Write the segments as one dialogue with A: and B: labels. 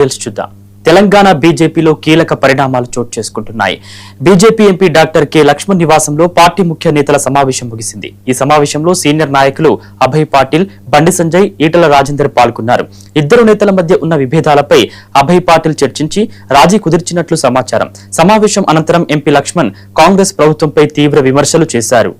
A: చూద్దాం. తెలంగాణ బీజేపీలో కీలక పరిణామాలు చోటు చేసుకుంటున్నాయి. BJP MP doctor K Laxman నివాసంలో పార్టీ ముఖ్య నేతల సమావేశం ముగిసింది. ఈ సమావేశంలో సీనియర్ నాయకులు అభయ్ పాటిల్, బండి సంజయ్, ఈటల రాజేందర్ పాల్గొన్నారు. ఇద్దరు నేతల మధ్య ఉన్న విభేదాలపై అభయ్ పాటిల్ చర్చించి రాజీ కుదిర్చినట్లు సమాచారం. సమావేశం అనంతరం ఎంపీ లక్ష్మణ్ కాంగ్రెస్ ప్రభుత్వంపై తీవ్ర విమర్శలు చేశారు.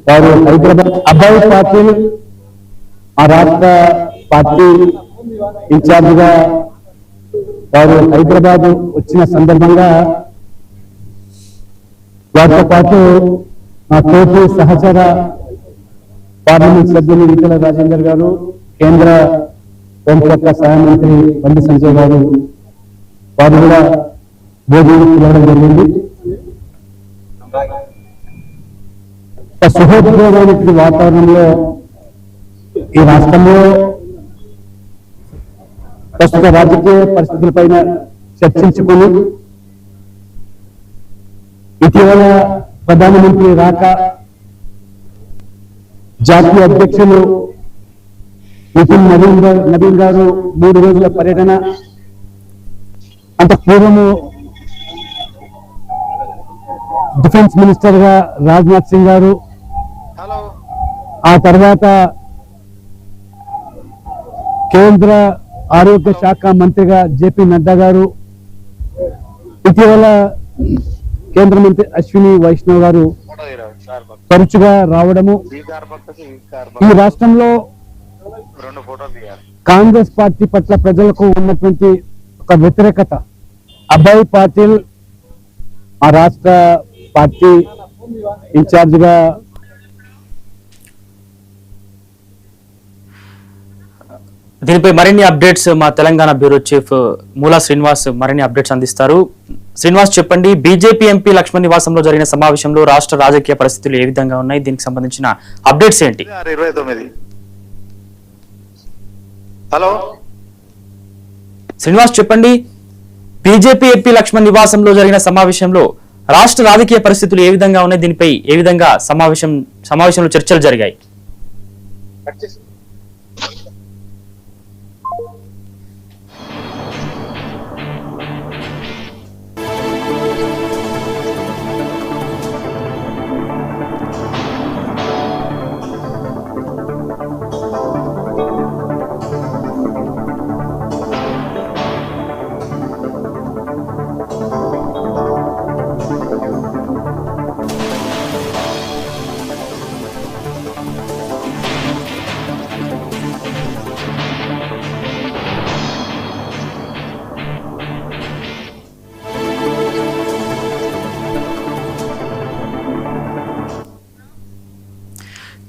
B: వారు హైదరాబాద్ అభయ్ పాటిల్ ఆ రాష్ట్ర పార్టీ ఇన్ఛార్జ్ గా వారు హైదరాబాద్ వచ్చిన సందర్భంగా వారితో పాటు మా తోటి సహచర పార్లమెంట్ సభ్యులు ఈటల రాజేందర్ గారు, కేంద్ర హోంశాఖ సహాయ మంత్రి బండి సంజయ్ గారు వారు కూడా భోజనం పిలవడం జరిగింది. సుహృద్భోగమైనటువంటి వాతావరణంలో ఈ రాష్ట్రంలో ప్రస్తుత రాజకీయ పరిస్థితులపైన చర్చించుకుని ఇటీవల ప్రధానమంత్రి రాక, జాతీయ అధ్యక్షులు నితిన్ నవీన్ గారు 3 రోజుల పర్యటన, అంత పూర్వము డిఫెన్స్ మినిస్టర్ గా రాజ్నాథ్ సింగ్ గారు, ఆ తర్వాత కేంద్ర ఆరోగ్య శాఖ మంత్రిగా జేపీ నడ్డా గారు, ఇటీవల కేంద్ర మంత్రి అశ్విని వైష్ణవ్ గారు తరచుగా రావడము, ఈ రాష్ట్రంలో కాంగ్రెస్ పార్టీ పట్ల ప్రజలకు ఉన్నటువంటి ఒక వ్యతిరేకత, అభయ్ పాటిల్ ఆ రాష్ట్ర పార్టీ ఇన్ఛార్జ్ గా
A: దీనిపై మరిన్ని అప్డేట్స్ మా తెలంగాణ బ్యూరో చీఫ్ మూలా శ్రీనివాస్ మరిన్ని అప్డేట్స్ అందిస్తారు. శ్రీనివాస్, చెప్పండి, బీజేపీ ఎంపీ లక్ష్మణ్ నివాసంలో జరిగిన సమావేశంలో రాష్ట్ర రాజకీయ పరిస్థితులు ఏ విధంగా ఉన్నాయి, దీనికి సంబంధించిన అప్డేట్స్ ఏంటి?
C: హలో
A: శ్రీనివాస్, చెప్పండి, బీజేపీ ఎంపీ లక్ష్మణ్ నివాసంలో జరిగిన సమావేశంలో రాష్ట్ర రాజకీయ పరిస్థితులు ఏ విధంగా ఉన్నాయి, దీనిపై ఏ విధంగా సమావేశంలో చర్చలు జరిగాయి?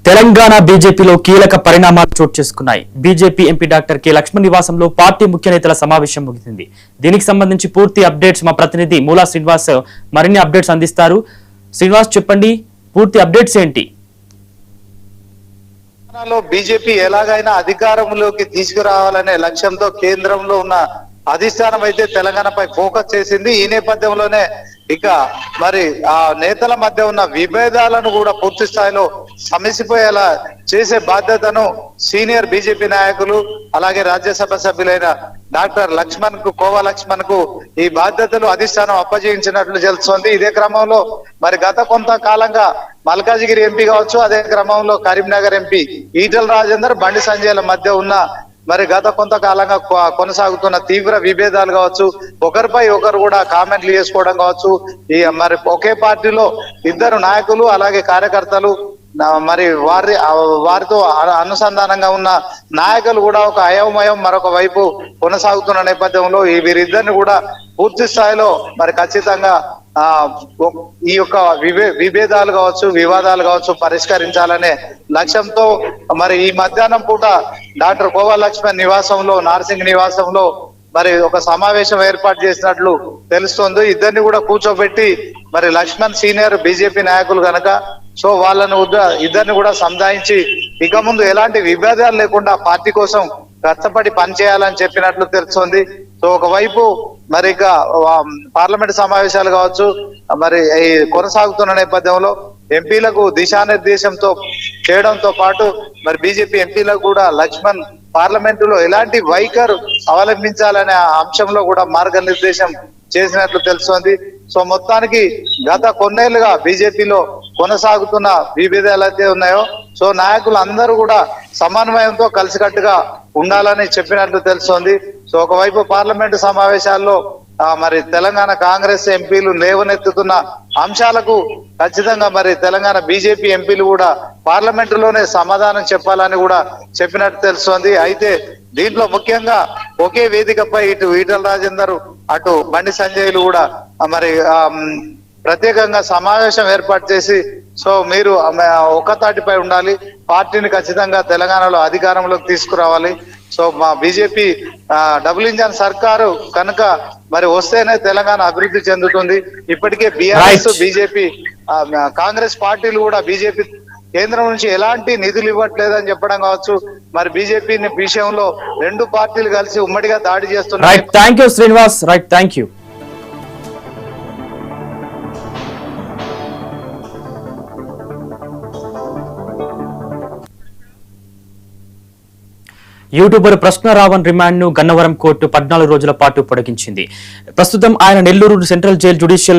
A: తెలంగాణ బీజేపీలో కీలక పరిణామాలు చోటు చేసుకున్నాయి. BJP MP doctor K Laxman నివాసంలో పార్టీ ముఖ్య నేతల సమావేశం ముగిసింది. దీనికి సంబంధించి పూర్తి అప్డేట్స్ మా ప్రతినిధి మూలా శ్రీనివాస్ మరిన్ని అప్డేట్స్ అందిస్తారు. శ్రీనివాస్, చెప్పండి, పూర్తి అప్డేట్స్ ఏంటి?
C: బీజేపీ ఎలాగైనా అధికారంలోకి తీసుకురావాలనే లక్ష్యంతో కేంద్రంలో ఉన్న అధిష్టానం అయితే తెలంగాణపై ఫోకస్ చేసింది. ఈ నేపథ్యంలోనే ఇక మరి ఆ నేతల మధ్య ఉన్న విభేదాలను కూడా పూర్తి స్థాయిలో సమసిపోయేలా చేసే బాధ్యతను సీనియర్ బీజేపీ నాయకులు అలాగే రాజ్యసభ సభ్యులైన డాక్టర్ కోవా లక్ష్మణ్ కు ఈ బాధ్యతలు అధిష్టానం అప్పజేయించినట్లు తెలుస్తోంది. ఇదే క్రమంలో మరి గత కొంతకాలంగా మల్కాజిగిరి ఎంపీ కావచ్చు, అదే క్రమంలో కరీంనగర్ ఎంపీ ఈటల రాజేందర్, బండి సంజయ్ల మధ్య ఉన్న మరి గత కొంతకాలంగా కొనసాగుతున్న తీవ్ర విభేదాలు కావచ్చు, ఒకరిపై ఒకరు కూడా కామెంట్లు చేసుకోవడం కావచ్చు, ఈ మరి ఒకే పార్టీలో ఇద్దరు నాయకులు అలాగే కార్యకర్తలు మరి వారితో అనుసంధానంగా ఉన్న నాయకులు కూడా ఒక అయోమయం మరొక వైపు కొనసాగుతున్న నేపథ్యంలో వీరిద్దరిని కూడా పూర్తి స్థాయిలో మరి ఖచ్చితంగా ఈ యొక్క విభేదాలు కావచ్చు, వివాదాలు కావచ్చు పరిష్కరించాలనే లక్ష్యంతో మరి ఈ మధ్యాహ్నం పూట డాక్టర్ కోవా లక్ష్మణ్ నివాసంలో, నార్సింగ్ నివాసంలో మరి ఒక సమావేశం ఏర్పాటు చేసినట్లు తెలుస్తోంది. ఇద్దరిని కూడా కూర్చోబెట్టి మరి లక్ష్మణ్ సీనియర్ బీజేపీ నాయకులు కనుక సో వాళ్ళను ఇద్దరిని కూడా సంధాయించి ఇక ముందు ఎలాంటి విభేదాలు లేకుండా పార్టీ కోసం కష్టపడి పనిచేయాలని చెప్పినట్లు తెలుస్తోంది. సో ఒకవైపు మరి ఇక పార్లమెంట్ సమావేశాలు కావచ్చు మరి కొనసాగుతున్న నేపథ్యంలో ఎంపీలకు దిశానిర్దేశంతో చేయడంతో పాటు మరి బీజేపీ ఎంపీలకు కూడా లక్ష్మణ్ పార్లమెంటులో ఎలాంటి వైఖరు అవలంబించాలనే అంశంలో కూడా మార్గనిర్దేశం చేసినట్లు తెలుస్తోంది. సో మొత్తానికి గత కొన్నేళ్లుగా బీజేపీలో కొనసాగుతున్న విభేదాలు అయితే ఉన్నాయో సో నాయకులు అందరూ కూడా సమన్వయంతో కలిసికట్టుగా ఉండాలని చెప్పినట్లు తెలుస్తోంది. సో ఒకవైపు పార్లమెంటు సమావేశాల్లో మరి తెలంగాణ కాంగ్రెస్ ఎంపీలు లేవనెత్తుతున్న అంశాలకు ఖచ్చితంగా మరి తెలంగాణ బీజేపీ ఎంపీలు కూడా పార్లమెంటులోనే సమాధానం చెప్పాలని కూడా చెప్పినట్టు తెలుస్తోంది. అయితే దీంట్లో ముఖ్యంగా ఒకే వేదికపై ఇటు ఈటల రాజేందర్ అటు బండి సంజయ్లు కూడా మరి ప్రత్యేకంగా సమావేశం ఏర్పాటు చేసి సో మీరు ఒక తాటిపై ఉండాలి, పార్టీని ఖచ్చితంగా తెలంగాణలో అధికారంలోకి తీసుకురావాలి. సో మా బీజేపీ డబుల్ ఇంజన్ సర్కారు కనుక మరి వస్తేనే తెలంగాణ అభివృద్ధి చెందుతుంది. ఇప్పటికే బీఆర్ఎస్ బీజేపీ కాంగ్రెస్ పార్టీలు కూడా బీజేపీ కేంద్రం నుంచి ఎలాంటి నిధులు ఇవ్వట్లేదని చెప్పడం కావచ్చు. మరి బీజేపీ విషయంలో రెండు పార్టీలు కలిసి ఉమ్మడిగా దాడి చేస్తున్నారు.
A: Right, thank you Srinivas. Right, thank you. YouTuber ప్రశ్నరావణ్ రిమాండ్ ను గన్నవరం కోర్టు 14 రోజుల పాటు పొడిగించింది. ప్రస్తుతం ఆయన నెల్లూరు సెంట్రల్ జైలు జ్యుడిషియల్